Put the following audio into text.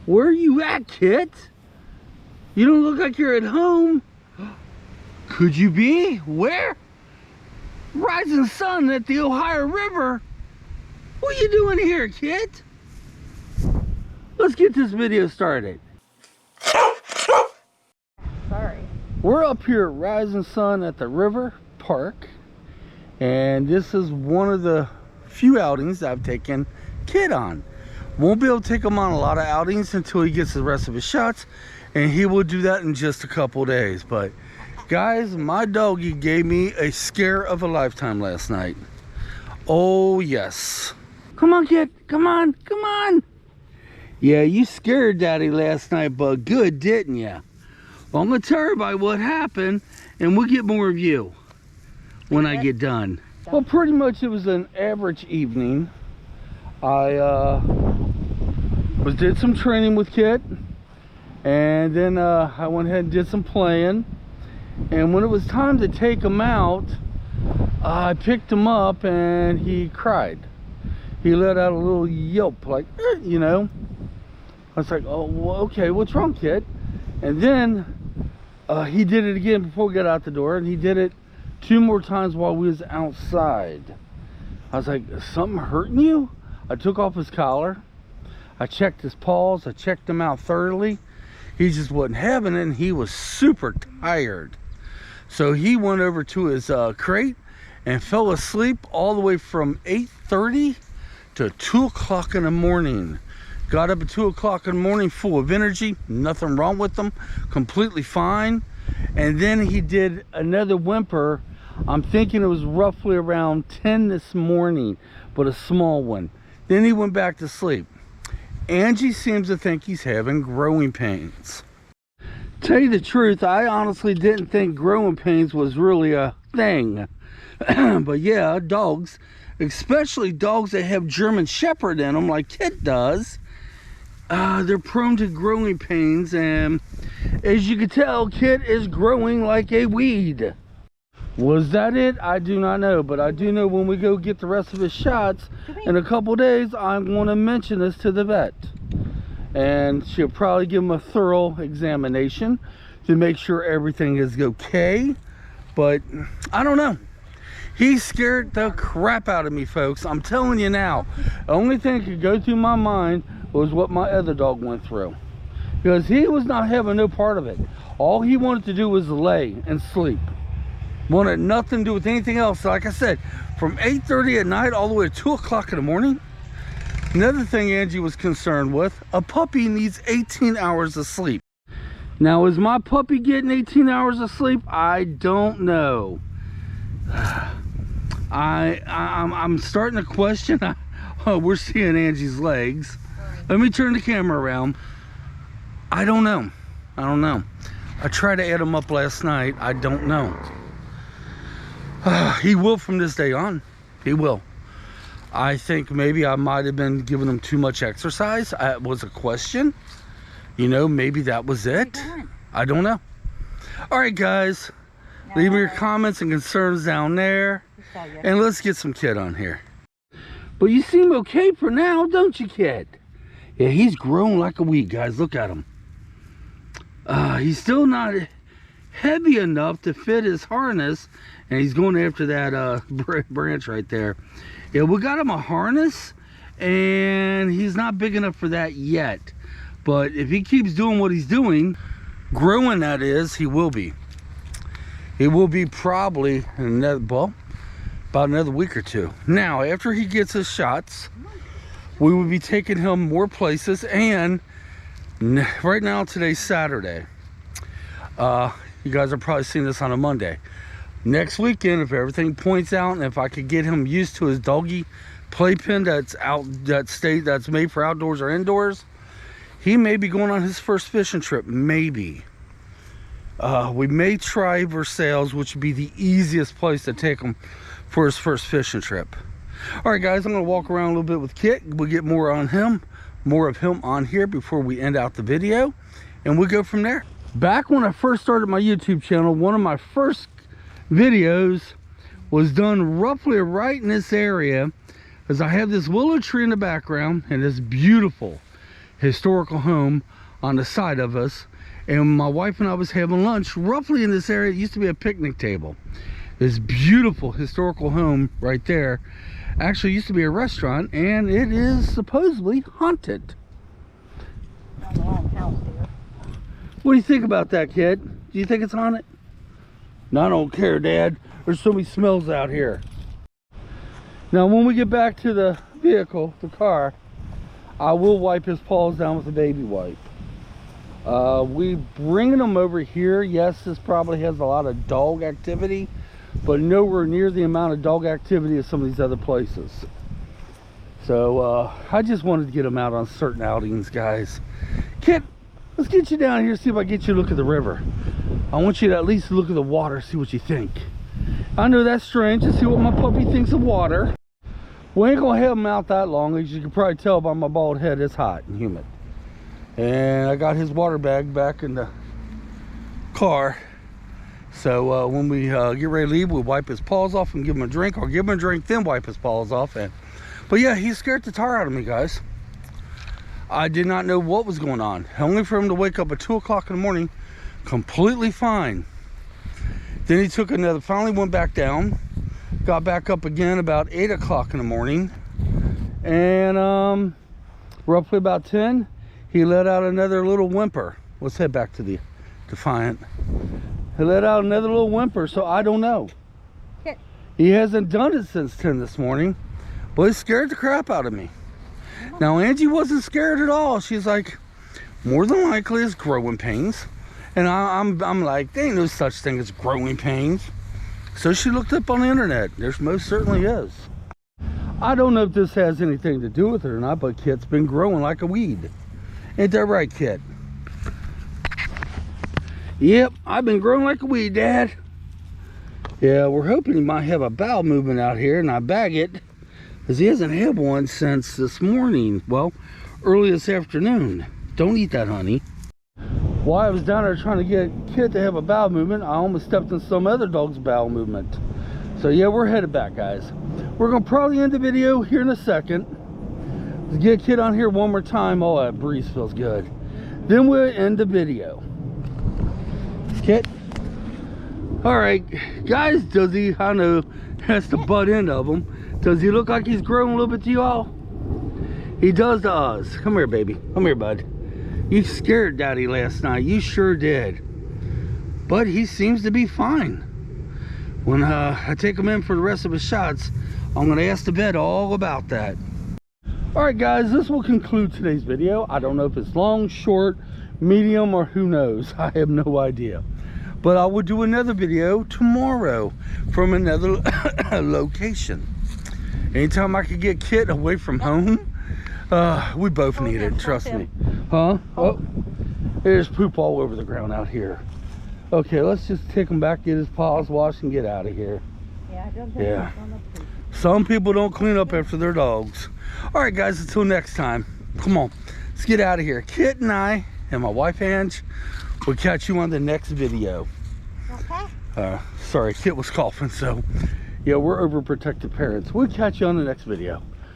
Where are you at, Kitt? You don't look like you're at home. Could you be? Where? Rising sun at the Ohio River. What are you doing here, Kitt? Let's get this video started. Sorry. We're up here at Rising Sun at the river park, and this is one of the few outings I've taken Kitt on. Won't be able to take him on a lot of outings until he gets the rest of his shots, and he will do that in just a couple days. But guys, my doggy gave me a scare of a lifetime last night. Oh yes. Come on, Kitt, come on, come on. Yeah, you scared Daddy last night, but good, didn't ya? Well, I'm gonna tell everybody what happened, and we'll get more of you when I get done. Well, pretty much it was an average evening. I did some training with Kitt, and then I went ahead and did some playing. And when it was time to take him out, I picked him up and he cried. He let out a little yelp, like, you know. I was like, oh, well, okay, what's wrong, Kitt? And then he did it again before we got out the door, and he did it 2 more times while we was outside. I was like, is something hurting you? I took off his collar. I checked his paws. I checked him out thoroughly. He just wasn't having it, and he was super tired. So he went over to his crate and fell asleep all the way from 8:30 to 2 o'clock in the morning. Got up at 2 o'clock in the morning full of energy, nothing wrong with him, completely fine. And then he did another whimper. I'm thinking it was roughly around 10 this morning, but a small one. Then he went back to sleep. Angie seems to think he's having growing pains. Tell you the truth, I honestly didn't think growing pains was really a thing. But yeah, dogs, especially dogs that have German Shepherd in them like Kitt does, they're prone to growing pains, and as you can tell, Kitt is growing like a weed. Was that it? I do not know, but I do know when we go get the rest of his shots in a couple days, I'm going to mention this to the vet, and she'll probably give him a thorough examination to make sure everything is okay. But I don't know. He scared the crap out of me, folks. I'm telling you now. The only thing that could go through my mind was what my other dog went through, because he was not having no part of it. All he wanted to do was lay and sleep. Wanted nothing to do with anything else. Like I said, from 8:30 at night all the way to 2 o'clock in the morning. Another thing Angie was concerned with, a puppy needs 18 hours of sleep. Now, is my puppy getting 18 hours of sleep? I don't know. I'm starting to question. Oh, we're seeing Angie's legs. Let me turn the camera around. I don't know. I don't know. I tried to add him up last night. I don't know. He will from this day on. He will. I think maybe I might have been giving him too much exercise. It was a question. You know, maybe that was it. I don't know. All right, guys. Leave me your comments and concerns down there. And let's get some Kitt on here. But you seem okay for now, don't you, Kitt? Yeah, he's grown like a weed, guys. Look at him. He's still not heavy enough to fit his harness, and he's going after that branch right there. Yeah, we got him a harness, and he's not big enough for that yet. But if he keeps doing what he's doing, growing that is, he will be. He will be probably in another, well, about another week or 2. Now, after he gets his shots, we will be taking him more places. And right now, today's Saturday. You guys are probably seeing this on a Monday. Next weekend, if everything points out, and if I could get him used to his doggy playpen that's that's made for outdoors or indoors, he may be going on his first fishing trip. Maybe. We may try Versailles, which would be the easiest place to take him for his first fishing trip. All right, guys, I'm going to walk around a little bit with Kitt. We'll get more of him on here before we end out the video, and we'll go from there. Back when I first started my YouTube channel, one of my first videos was done roughly right in this area, as I have this willow tree in the background, and it's beautiful. historical home on the side of us, and my wife and I was having lunch roughly in this area. It used to be a picnic table. This beautiful historical home right there actually used to be a restaurant, and it is supposedly haunted. Not the wrong house here. What do you think about that, kid? Do you think it's haunted? No, I don't care, Dad. There's so many smells out here. Now, when we get back to the vehicle, the car, I will wipe his paws down with a baby wipe. We bringing them over here. Yes, this probably has a lot of dog activity, but nowhere near the amount of dog activity as some of these other places. So I just wanted to get them out on certain outings, guys. Kitt, let's get you down here, see if I get you to look at the river. I want you to at least look at the water, see what you think. I know that's strange to see what my puppy thinks of water. We ain't gonna have them out that long. As you can probably tell by my bald head, it's hot and humid. And I got his water bag back in the car. So when we get ready to leave, we'll wipe his paws off and give him a drink, or give him a drink, then wipe his paws off. But yeah, he scared the tar out of me, guys. I did not know what was going on. Only for him to wake up at 2 o'clock in the morning, completely fine. Then he took another, finally went back down, got back up again about 8 o'clock in the morning. And roughly about 10, he let out another little whimper. Let's head back to the Defiant. He let out another little whimper, so I don't know. Kitt. He hasn't done it since 10 this morning, but it scared the crap out of me. Now, Angie wasn't scared at all. She's like, more than likely it's growing pains. And I'm like, there ain't no such thing as growing pains. So she looked up on the internet. There's most certainly is. I don't know if this has anything to do with it or not, but Kitt's been growing like a weed. Ain't that right, Kitt? Yep, I've been growing like a weed, Dad. Yeah, we're hoping he might have a bowel movement out here, and I bag it, because he hasn't had one since this morning. Well, early this afternoon. Don't eat that, honey. While I was down there trying to get Kitt to have a bowel movement, I almost stepped in some other dog's bowel movement. So yeah, we're headed back, guys. We're gonna probably end the video here in a second. Let's get Kitt on here one more time. Oh, that breeze feels good. Then we'll end the video. Kitt. All right, guys, does he, I know that's the butt end of him. Does he look like he's growing a little bit to you all? He does to us. Come here, baby. Come here, bud. You scared Daddy last night. You sure did. But he seems to be fine. When I take him in for the rest of his shots, I'm going to ask the vet all about that. Alright, guys, this will conclude today's video. I don't know if it's long, short, medium, or who knows. I have no idea. But I will do another video tomorrow from another location. Anytime I could get Kitt away from home, we both need it, trust me. Huh? Oh, there's poop all over the ground out here. Okay, let's just take him back, get his paws washed, and get out of here. Yeah, I don't think Yeah. it's gonna poop. Some people don't clean up after their dogs. All right, guys, until next time. Come on, let's get out of here. Kitt and I, and my wife, Angie, will catch you on the next video. Okay. Sorry, Kitt was coughing, so yeah, we're overprotective parents. We'll catch you on the next video.